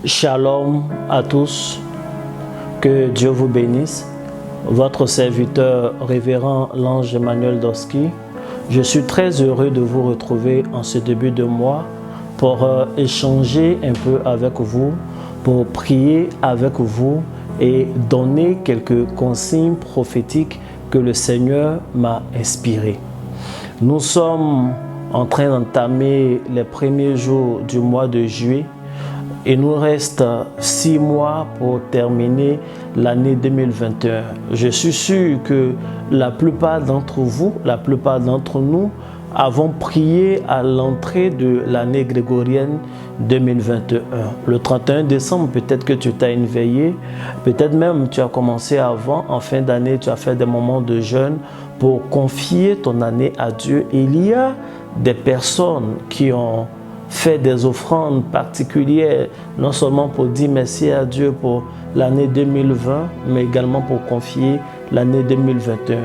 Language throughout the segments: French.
Shalom à tous, que Dieu vous bénisse. Votre serviteur révérend l'ange Emmanuel Doski. Je suis très heureux de vous retrouver en ce début de mois pour échanger un peu avec vous, pour prier avec vous et donner quelques consignes prophétiques que le Seigneur m'a inspirées. Nous sommes en train d'entamer les premiers jours du mois de juillet. Il nous reste 6 mois pour terminer l'année 2021. Je suis sûr que la plupart d'entre vous, la plupart d'entre nous, avons prié à l'entrée de l'année grégorienne 2021. Le 31 décembre, peut-être que tu t'as éveillé, peut-être même tu as commencé avant, en fin d'année, tu as fait des moments de jeûne pour confier ton année à Dieu. Il y a des personnes qui ont fait des offrandes particulières, non seulement pour dire merci à Dieu pour l'année 2020, mais également pour confier l'année 2021.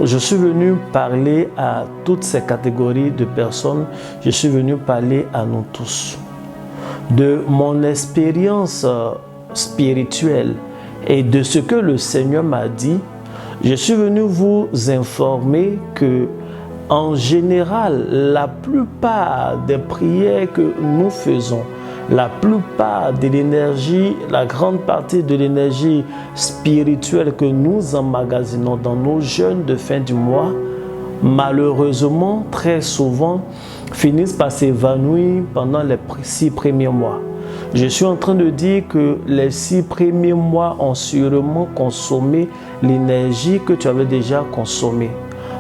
Je suis venu parler à toutes ces catégories de personnes, je suis venu parler à nous tous. De mon expérience spirituelle et de ce que le Seigneur m'a dit, je suis venu vous informer que en général, la plupart des prières que nous faisons, la plupart de l'énergie, la grande partie de l'énergie spirituelle que nous emmagasinons dans nos jeûnes de fin du mois, malheureusement, très souvent, finissent par s'évanouir pendant les 6 premiers mois. Je suis en train de dire que les 6 premiers mois ont sûrement consommé l'énergie que tu avais déjà consommée.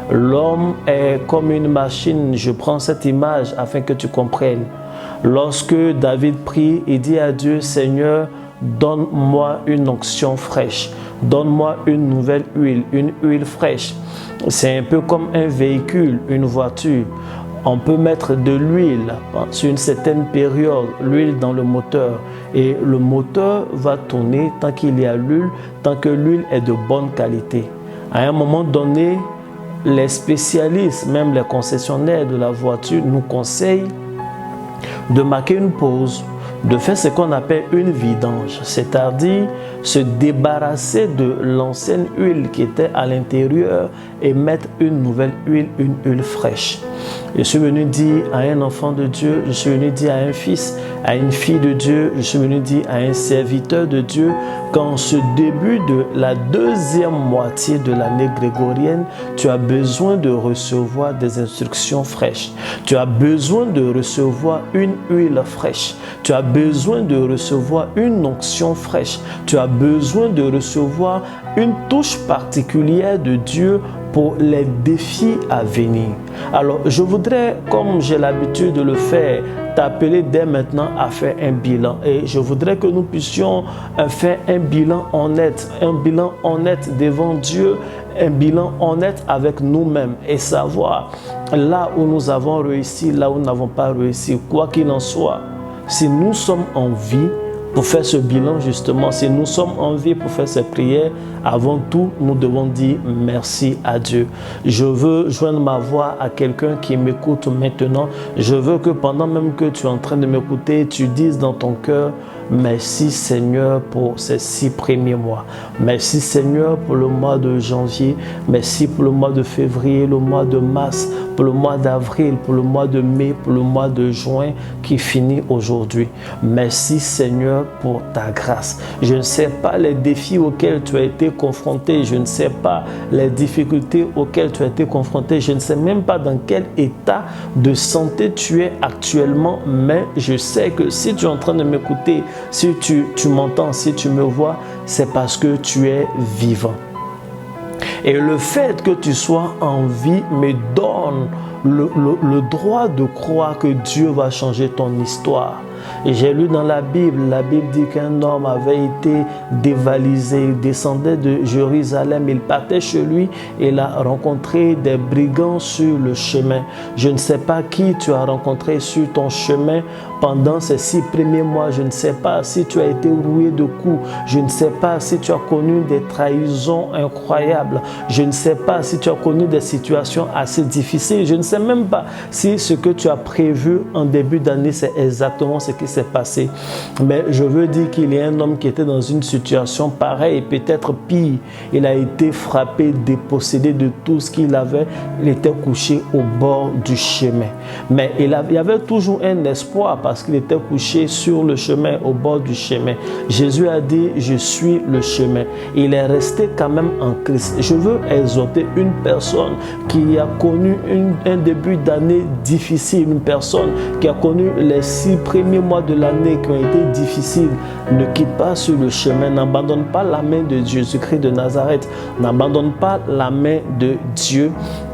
L'homme est comme une machine. Je prends cette image afin que tu comprennes. Lorsque David prie et dit à Dieu, Seigneur, donne-moi une onction fraîche. Donne-moi une nouvelle huile, une huile fraîche. C'est un peu comme un véhicule, une voiture. On peut mettre de l'huile sur une certaine période, l'huile dans le moteur. Et le moteur va tourner tant qu'il y a l'huile, tant que l'huile est de bonne qualité. À un moment donné, les spécialistes, même les concessionnaires de la voiture, nous conseillent de marquer une pause, de faire ce qu'on appelle une vidange, c'est-à-dire se débarrasser de l'ancienne huile qui était à l'intérieur et mettre une nouvelle huile, une huile fraîche. Je suis venu dire à un enfant de Dieu, je suis venu dire à un fils, à une fille de Dieu, je suis venu dire à un serviteur de Dieu qu'en ce début de la deuxième moitié de l'année grégorienne, tu as besoin de recevoir des instructions fraîches. Tu as besoin de recevoir une huile fraîche. Tu as besoin de recevoir une onction fraîche. Tu as besoin de recevoir une touche particulière de Dieu pour les défis à venir. Alors, je voudrais, comme j'ai l'habitude de le faire, t'appeler dès maintenant à faire un bilan. Et je voudrais que nous puissions faire un bilan honnête devant Dieu, un bilan honnête avec nous-mêmes et savoir là où nous avons réussi, là où nous n'avons pas réussi. Quoi qu'il en soit, si nous sommes en vie, pour faire ce bilan justement, si nous sommes en vie pour faire ces prières, avant tout, nous devons dire merci à Dieu. Je veux joindre ma voix à quelqu'un qui m'écoute maintenant. Je veux que pendant même que tu es en train de m'écouter, tu dises dans ton cœur, merci Seigneur pour ces 6 premiers mois. Merci Seigneur pour le mois de janvier. Merci pour le mois de février, le mois de mars, pour le mois d'avril, pour le mois de mai, pour le mois de juin qui finit aujourd'hui. Merci Seigneur pour ta grâce. Je ne sais pas les défis auxquels tu as été confronté. Je ne sais pas les difficultés auxquelles tu as été confronté. Je ne sais même pas dans quel état de santé tu es actuellement. Mais je sais que si tu es en train de m'écouter, si tu m'entends, si tu me vois, c'est parce que tu es vivant. Et le fait que tu sois en vie me donne le droit de croire que Dieu va changer ton histoire. Et j'ai lu dans la Bible dit qu'un homme avait été dévalisé, il descendait de Jérusalem, il partait chez lui et il a rencontré des brigands sur le chemin. Je ne sais pas qui tu as rencontré sur ton chemin pendant ces 6 premiers mois, je ne sais pas si tu as été roué de coups, je ne sais pas si tu as connu des trahisons incroyables, je ne sais pas si tu as connu des situations assez difficiles, je ne sais même pas si ce que tu as prévu en début d'année, c'est exactement ce ce qui s'est passé. Mais je veux dire qu'il y a un homme qui était dans une situation pareille, peut-être pire. Il a été frappé, dépossédé de tout ce qu'il avait. Il était couché au bord du chemin. Mais il y avait toujours un espoir parce qu'il était couché sur le chemin, au bord du chemin. Jésus a dit, je suis le chemin. Il est resté quand même en Christ. Je veux exhorter une personne qui a connu un début d'année difficile, une personne qui a connu les 6 premiers mois de l'année qui ont été difficiles. Ne quitte pas sur le chemin, n'abandonne pas la main de Jésus-Christ de Nazareth, n'abandonne pas la main de Dieu.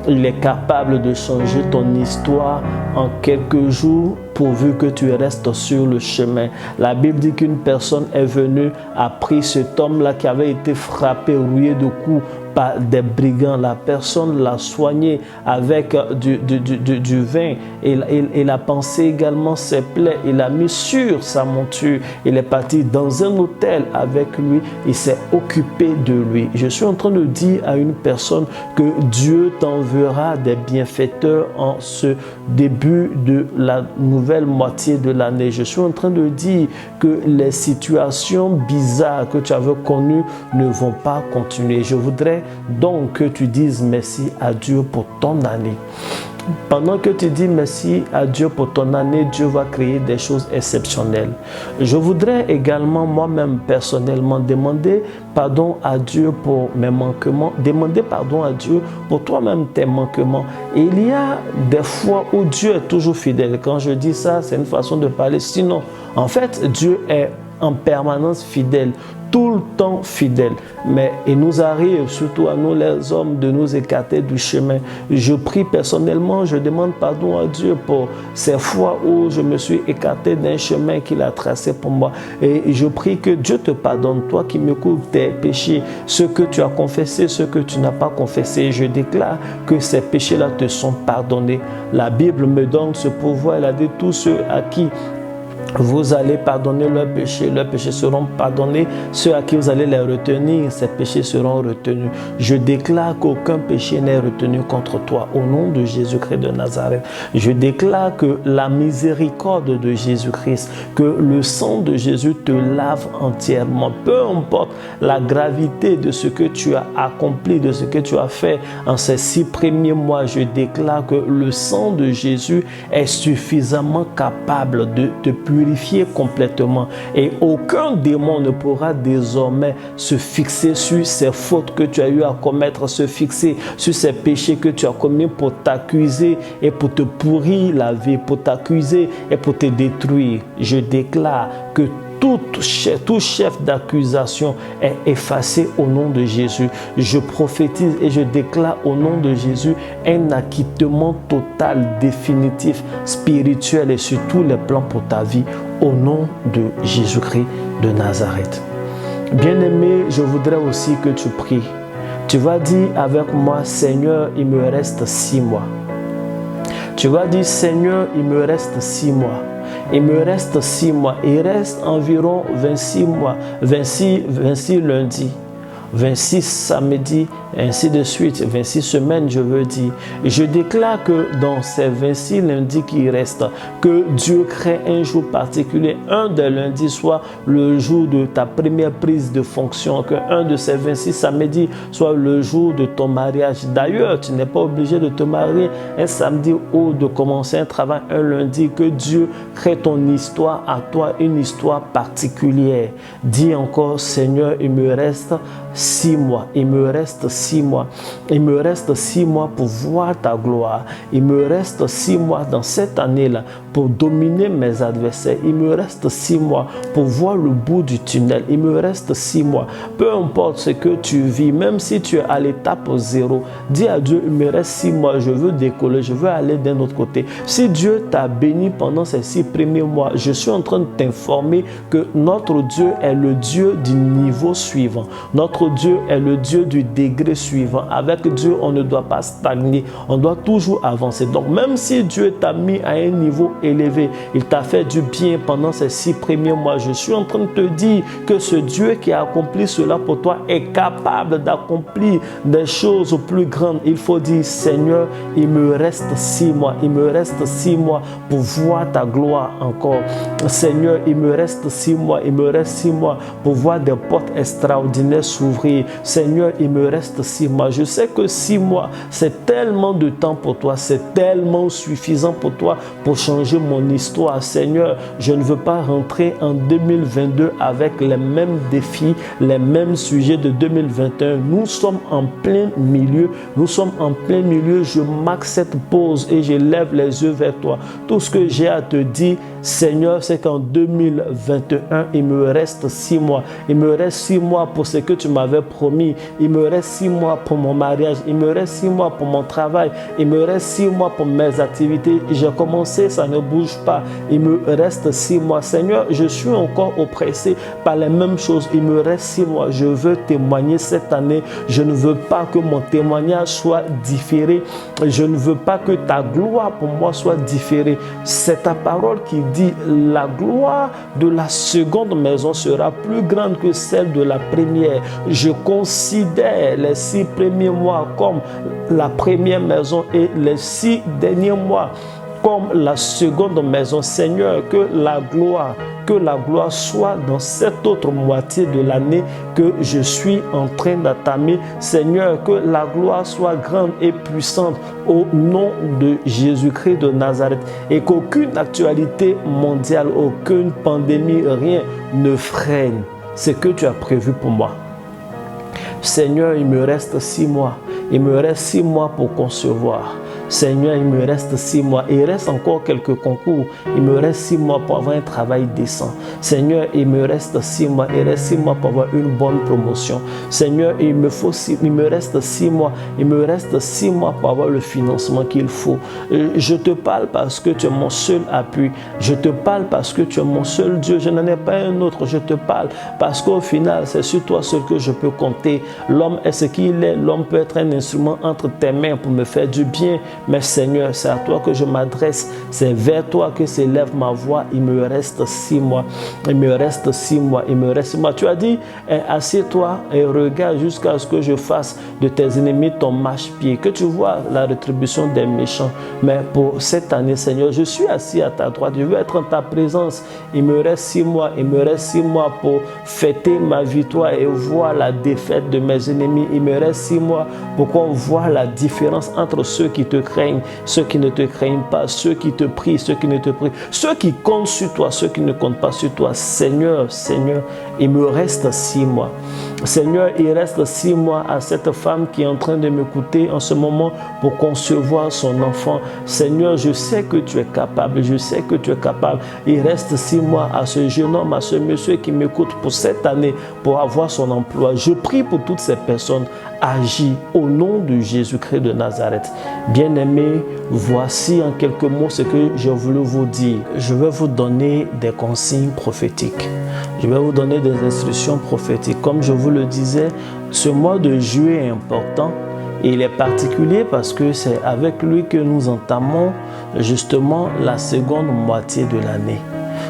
Il est capable de changer ton histoire en quelques jours pourvu que tu restes sur le chemin. La Bible dit qu'une personne est venue, a pris cet homme-là qui avait été frappé, rouillé de coups par des brigands. La personne l'a soigné avec du vin. Il a pensé également ses plaies. Il a mis sur sa monture. Il est parti dans un hôtel avec lui. Il s'est occupé de lui. Je suis en train de dire à une personne que Dieu t'enverra des bienfaiteurs en ce début de la nouvelle moitié de l'année. Je suis en train de dire que les situations bizarres que tu avais connues ne vont pas continuer. Je voudrais donc que tu dises merci à Dieu pour ton année. Pendant que tu dis merci à Dieu pour ton année, Dieu va créer des choses exceptionnelles. Je voudrais également moi-même personnellement demander pardon à Dieu pour mes manquements. Demander pardon à Dieu pour toi-même tes manquements. Et il y a des fois où Dieu est toujours fidèle. Quand je dis ça, c'est une façon de parler. Sinon, en fait, Dieu est en permanence fidèle, tout le temps fidèle. Mais il nous arrive, surtout à nous les hommes, de nous écarter du chemin. Je prie personnellement, je demande pardon à Dieu pour ces fois où je me suis écarté d'un chemin qu'il a tracé pour moi. Et je prie que Dieu te pardonne, toi qui m'écoutes, tes péchés, ceux que tu as confessés, ceux que tu n'as pas confessés. Je déclare que ces péchés-là te sont pardonnés. La Bible me donne ce pouvoir. Elle a dit tous ceux à qui vous allez pardonner leurs péchés seront pardonnés. Ceux à qui vous allez les retenir, ces péchés seront retenus. Je déclare qu'aucun péché n'est retenu contre toi au nom de Jésus-Christ de Nazareth. Je déclare que la miséricorde de Jésus-Christ, que le sang de Jésus te lave entièrement. Peu importe la gravité de ce que tu as accompli, de ce que tu as fait en ces 6 premiers mois, je déclare que le sang de Jésus est suffisamment capable de te purifier complètement et aucun démon ne pourra désormais se fixer sur ces fautes que tu as eu à commettre, se fixer sur ces péchés que tu as commis pour t'accuser et pour te pourrir la vie, pour t'accuser et pour te détruire. Je déclare que tout chef d'accusation est effacé au nom de Jésus. Je prophétise et je déclare au nom de Jésus un acquittement total, définitif, spirituel et sur tous les plans pour ta vie au nom de Jésus-Christ de Nazareth. Bien-aimé, je voudrais aussi que tu pries. Tu vas dire avec moi, Seigneur, il me reste 6 mois. Tu vas dire, Seigneur, il me reste 6 mois. Il me reste 6 mois. Il reste environ 26 mois, 26 lundis, 26 samedis, ainsi de suite, 26 semaines, je veux dire. Et je déclare que dans ces 26 lundis qui restent, que Dieu crée un jour particulier, un des lundis soit le jour de ta première prise de fonction, que un de ces 26 samedis soit le jour de ton mariage. D'ailleurs, tu n'es pas obligé de te marier un samedi ou de commencer un travail un lundi, que Dieu crée ton histoire à toi, une histoire particulière. Dis encore, Seigneur, il me reste 6 mois, il me reste 6 mois. Il me reste 6 mois pour voir ta gloire. Il me reste 6 mois dans cette année-là pour dominer mes adversaires. Il me reste 6 mois pour voir le bout du tunnel. Il me reste 6 mois. Peu importe ce que tu vis, même si tu es à l'étape 0, dis à Dieu, il me reste 6 mois, je veux décoller, je veux aller d'un autre côté. Si Dieu t'a béni pendant ces 6 premiers mois, je suis en train de t'informer que notre Dieu est le Dieu du niveau suivant. Notre Dieu est le Dieu du degré cycle suivant. Avec Dieu, on ne doit pas stagner, on doit toujours avancer. Donc même si Dieu t'a mis à un niveau élevé, il t'a fait du bien pendant ces 6 premiers mois, je suis en train de te dire que ce Dieu qui a accompli cela pour toi est capable d'accomplir des choses plus grandes. Il faut dire, Seigneur, il me reste 6 mois, il me reste 6 mois pour voir ta gloire encore. Seigneur, il me reste 6 mois, il me reste 6 mois pour voir des portes extraordinaires s'ouvrir. Seigneur, il me reste 6 mois. Je sais que 6 mois, c'est tellement de temps pour toi, c'est tellement suffisant pour toi pour changer mon histoire. Seigneur, je ne veux pas rentrer en 2022 avec les mêmes défis, les mêmes sujets de 2021. Nous sommes en plein milieu. Nous sommes en plein milieu. Je marque cette pause et je lève les yeux vers toi. Tout ce que j'ai à te dire, Seigneur, c'est qu'en 2021, il me reste 6 mois. Il me reste 6 mois pour ce que tu m'avais promis. Il me reste 6 mois pour mon mariage. Il me reste 6 mois pour mon travail. Il me reste 6 mois pour mes activités. J'ai commencé, ça ne bouge pas. Il me reste 6 mois. Seigneur, je suis encore oppressé par les mêmes choses. Il me reste 6 mois. Je veux témoigner cette année. Je ne veux pas que mon témoignage soit différé. Je ne veux pas que ta gloire pour moi soit différée. C'est ta parole qui dit la gloire de la seconde maison sera plus grande que celle de la première. Je considère les 6 premiers mois comme la première maison et les 6 derniers mois comme la seconde maison. Seigneur, que la gloire soit dans cette autre moitié de l'année que je suis en train d'attamer. Seigneur, que la gloire soit grande et puissante au nom de Jésus-Christ de Nazareth et qu'aucune actualité mondiale, aucune pandémie, rien ne freine ce que tu as prévu pour moi. Seigneur, il me reste 6 mois. Il me reste 6 mois pour concevoir. Seigneur, il me reste 6 mois. Il reste encore quelques concours. Il me reste 6 mois pour avoir un travail décent. Seigneur, il me reste 6 mois. Il reste 6 mois pour avoir une bonne promotion. Seigneur, il me reste 6 mois. Il me reste 6 mois pour avoir le financement qu'il faut. Je te parle parce que tu es mon seul appui. Je te parle parce que tu es mon seul Dieu. Je n'en ai pas un autre. Je te parle parce qu'au final, c'est sur toi seul que je peux compter. L'homme est ce qu'il est. L'homme peut être un instrument entre tes mains pour me faire du bien. Mais Seigneur, c'est à toi que je m'adresse. C'est vers toi que s'élève ma voix. Il me reste 6 mois. Il me reste 6 mois. Il me reste 6 mois. Tu as dit, assieds-toi et regarde jusqu'à ce que je fasse de tes ennemis ton marchepied. Que tu vois la rétribution des méchants. Mais pour cette année, Seigneur, je suis assis à ta droite. Je veux être en ta présence. Il me reste 6 mois. Il me reste 6 mois pour fêter ma victoire et voir la défaite de mes ennemis. Il me reste 6 mois pour qu'on voit la différence entre ceux qui te craignent, ceux qui ne te craignent pas, ceux qui te prient, ceux qui ne te prient, ceux qui comptent sur toi, ceux qui ne comptent pas sur toi. Seigneur, il me reste 6 mois. Seigneur, il reste 6 mois à cette femme qui est en train de m'écouter en ce moment pour concevoir son enfant. Seigneur, je sais que tu es capable, je sais que tu es capable. Il reste 6 mois à ce jeune homme, à ce monsieur qui m'écoute pour cette année, pour avoir son emploi. Je prie pour toutes ces personnes. Agis au nom de Jésus-Christ de Nazareth. Bien-aimés, voici en quelques mots ce que j'ai voulu vous dire. Je vais vous donner des consignes prophétiques. Je vais vous donner des instructions prophétiques. Comme je vous le disais, ce mois de juillet est important. Et il est particulier parce que c'est avec lui que nous entamons justement la seconde moitié de l'année.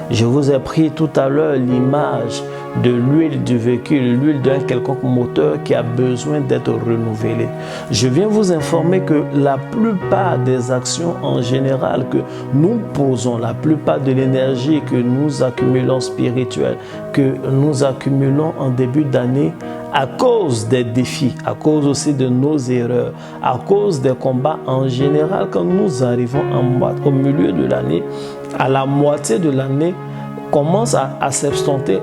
Je vous ai pris tout à l'heure l'image de l'huile du véhicule, l'huile d'un quelconque moteur qui a besoin d'être renouvelée. Je viens vous informer que la plupart des actions en général que nous posons, la plupart de l'énergie que nous accumulons spirituelle, que nous accumulons en début d'année, à cause des défis, à cause aussi de nos erreurs, à cause des combats en général, quand nous arrivons au milieu de l'année, à la moitié de l'année, commence à s'absenter,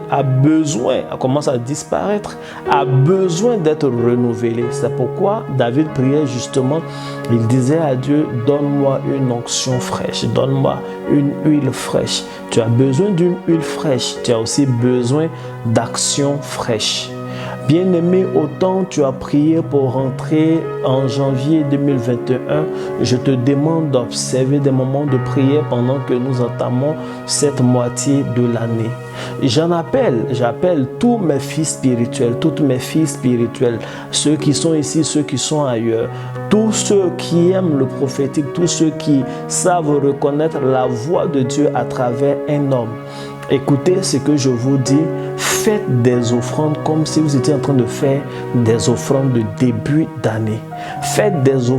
commence à disparaître, a besoin d'être renouvelé. C'est pourquoi David priait justement, il disait à Dieu, donne-moi une onction fraîche, donne-moi une huile fraîche. Tu as besoin d'une huile fraîche, tu as aussi besoin d'action fraîche. Bien-aimé, autant tu as prié pour rentrer en janvier 2021, je te demande d'observer des moments de prière pendant que nous entamons cette moitié de l'année. J'appelle tous mes fils spirituels, toutes mes filles spirituelles, ceux qui sont ici, ceux qui sont ailleurs, tous ceux qui aiment le prophétique, tous ceux qui savent reconnaître la voix de Dieu à travers un homme. Écoutez ce que je vous dis, faites des offrandes comme si vous étiez en train de faire des offrandes de début d'année. Faites des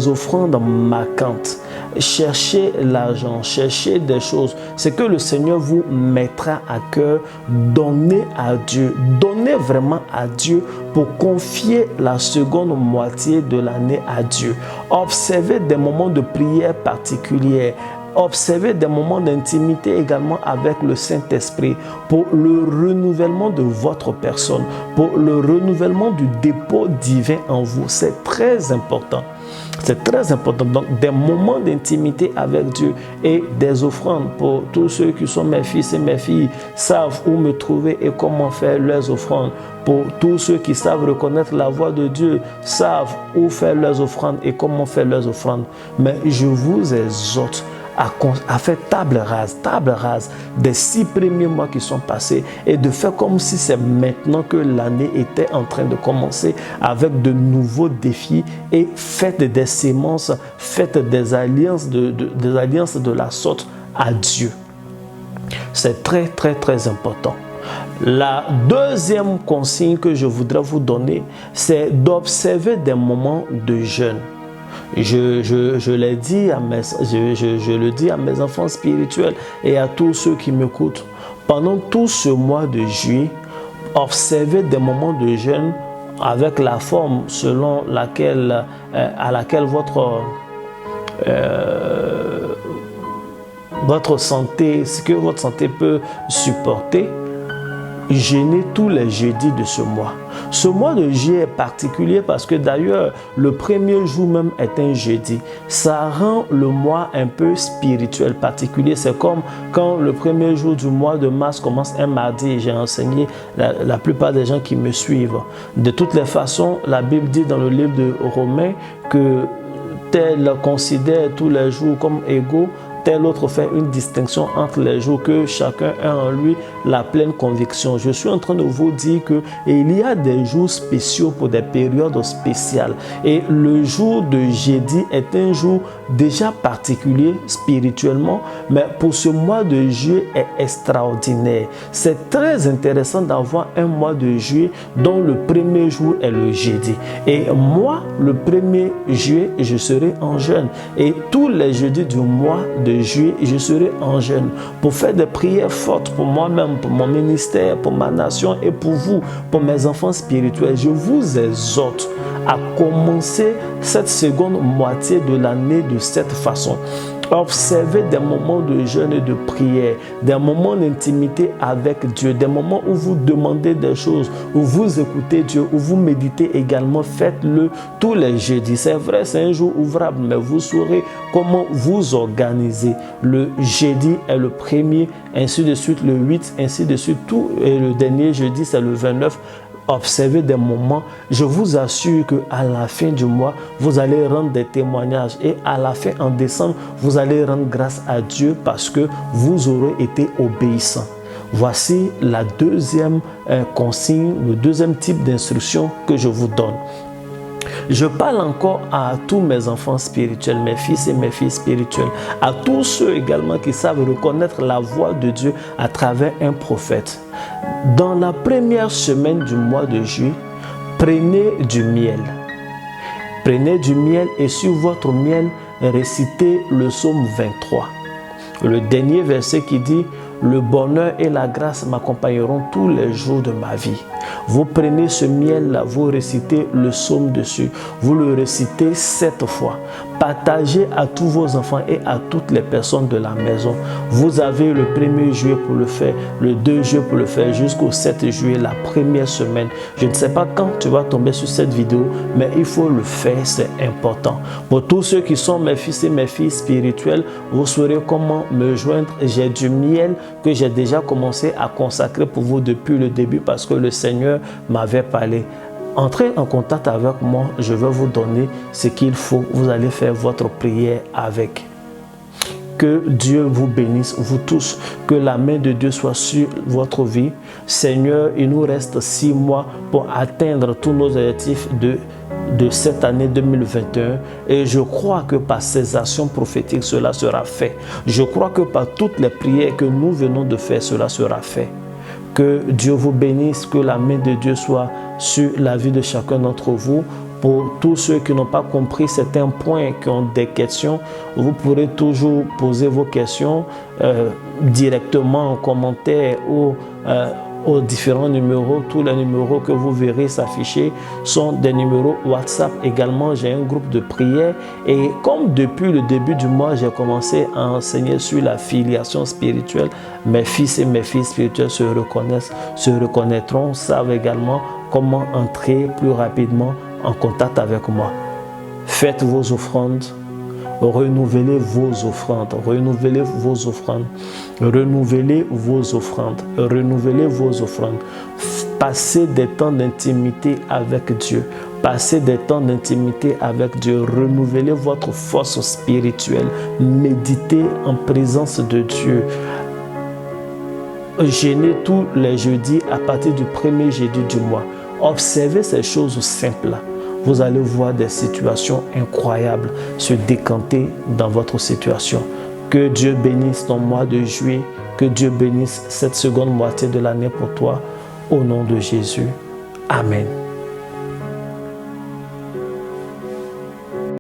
offrandes marquantes. Cherchez l'argent, cherchez des choses. C'est que le Seigneur vous mettra à cœur. Donnez à Dieu. Donnez vraiment à Dieu pour confier la seconde moitié de l'année à Dieu. Observez des moments de prière particuliers. Observez des moments d'intimité également avec le Saint-Esprit pour le renouvellement de votre personne, pour le renouvellement du dépôt divin en vous. C'est très important. C'est très important. Donc, des moments d'intimité avec Dieu et des offrandes pour tous ceux qui sont mes fils et mes filles, savent où me trouver et comment faire leurs offrandes. Pour tous ceux qui savent reconnaître la voix de Dieu, savent où faire leurs offrandes et comment faire leurs offrandes. Mais je vous exhorte à faire table rase des 6 premiers mois qui sont passés et de faire comme si c'est maintenant que l'année était en train de commencer avec de nouveaux défis et faites des sémences, faites des alliances de la sorte à Dieu. C'est très important. La deuxième consigne que je voudrais vous donner, c'est d'observer des moments de jeûne. Je le dis à mes enfants spirituels et à tous ceux qui m'écoutent. Pendant tout ce mois de juillet, observez des moments de jeûne avec la forme selon laquelle, votre santé, ce que votre santé peut supporter. Jeûnez tous les jeudis de ce mois. Ce mois de juillet est particulier parce que d'ailleurs, le premier jour même est un jeudi. Ça rend le mois un peu spirituel, particulier. C'est comme quand le premier jour du mois de mars commence un mardi. J'ai enseigné la plupart des gens qui me suivent. De toutes les façons, la Bible dit dans le livre de Romains que tel considère tous les jours comme égaux, tel autre fait une distinction entre les jours, que chacun a en lui la pleine conviction. Je suis en train de vous dire qu'il y a des jours spéciaux pour des périodes spéciales. Et le jour de jeudi est un jour déjà particulier spirituellement, mais pour ce mois de juillet est extraordinaire. C'est très intéressant d'avoir un mois de juillet dont le premier jour est le jeudi. Et moi, le 1er juillet, je serai en jeûne. Et tous les jeudis du mois de juillet, je serai en jeûne pour faire des prières fortes pour moi-même, pour mon ministère, pour ma nation et pour vous, pour mes enfants spirituels. Je vous exhorte à commencer cette seconde moitié de l'année de cette façon. Observez des moments de jeûne et de prière, des moments d'intimité avec Dieu, des moments où vous demandez des choses, où vous écoutez Dieu, où vous méditez également. Faites-le tous les jeudis. C'est vrai, c'est un jour ouvrable, mais vous saurez comment vous organiser. Le jeudi est le premier, ainsi de suite le 8, ainsi de suite tout. Et le dernier jeudi, c'est le 29. Observez des moments. Je vous assure qu'à la fin du mois, vous allez rendre des témoignages. Et à la fin, en décembre, vous allez rendre grâce à Dieu parce que vous aurez été obéissant. Voici la deuxième consigne, le deuxième type d'instruction que je vous donne. Je parle encore à tous mes enfants spirituels, mes fils et mes filles spirituelles, à tous ceux également qui savent reconnaître la voix de Dieu à travers un prophète. Dans la première semaine du mois de juillet, prenez du miel. Prenez du miel et sur votre miel, récitez le psaume 23. Le dernier verset qui dit « Le bonheur et la grâce m'accompagneront tous les jours de ma vie ». Vous prenez ce miel-là, vous récitez le psaume dessus. Vous le récitez 7 fois. Partagez à tous vos enfants et à toutes les personnes de la maison. Vous avez le 1er juillet pour le faire, le 2 juillet pour le faire, jusqu'au 7 juillet, la première semaine. Je ne sais pas quand tu vas tomber sur cette vidéo, mais il faut le faire, c'est important. Pour tous ceux qui sont mes fils et mes filles spirituels, vous saurez comment me joindre. J'ai du miel que j'ai déjà commencé à consacrer pour vous depuis le début parce que le Seigneur m'avait parlé. Entrez en contact avec moi, je vais vous donner ce qu'il faut. Vous allez faire votre prière avec. Que Dieu vous bénisse, vous tous. Que la main de Dieu soit sur votre vie. Seigneur, il nous reste 6 mois pour atteindre tous nos objectifs de cette année 2021. Et je crois que par ces actions prophétiques, cela sera fait. Je crois que par toutes les prières que nous venons de faire, cela sera fait. Que Dieu vous bénisse, que la main de Dieu soit sur la vie de chacun d'entre vous. Pour tous ceux qui n'ont pas compris certains points, qui ont des questions, vous pourrez toujours poser vos questions directement en commentaire ou aux différents numéros. Tous les numéros que vous verrez s'afficher sont des numéros WhatsApp. Également, j'ai un groupe de prière. Et comme depuis le début du mois, j'ai commencé à enseigner sur la filiation spirituelle, mes fils et mes filles spirituelles se reconnaîtront, savent également comment entrer plus rapidement en contact avec moi. Faites vos offrandes, renouvelez vos offrandes, renouvelez vos offrandes, renouvelez vos offrandes, renouvelez vos offrandes. Passez des temps d'intimité avec Dieu. Passez des temps d'intimité avec Dieu. Renouvelez votre force spirituelle. Méditez en présence de Dieu. Jeûnez tous les jeudis à partir du premier jeudi du mois. Observez ces choses simples-là. Vous allez voir des situations incroyables se décanter dans votre situation. Que Dieu bénisse ton mois de juillet. Que Dieu bénisse cette seconde moitié de l'année pour toi. Au nom de Jésus. Amen.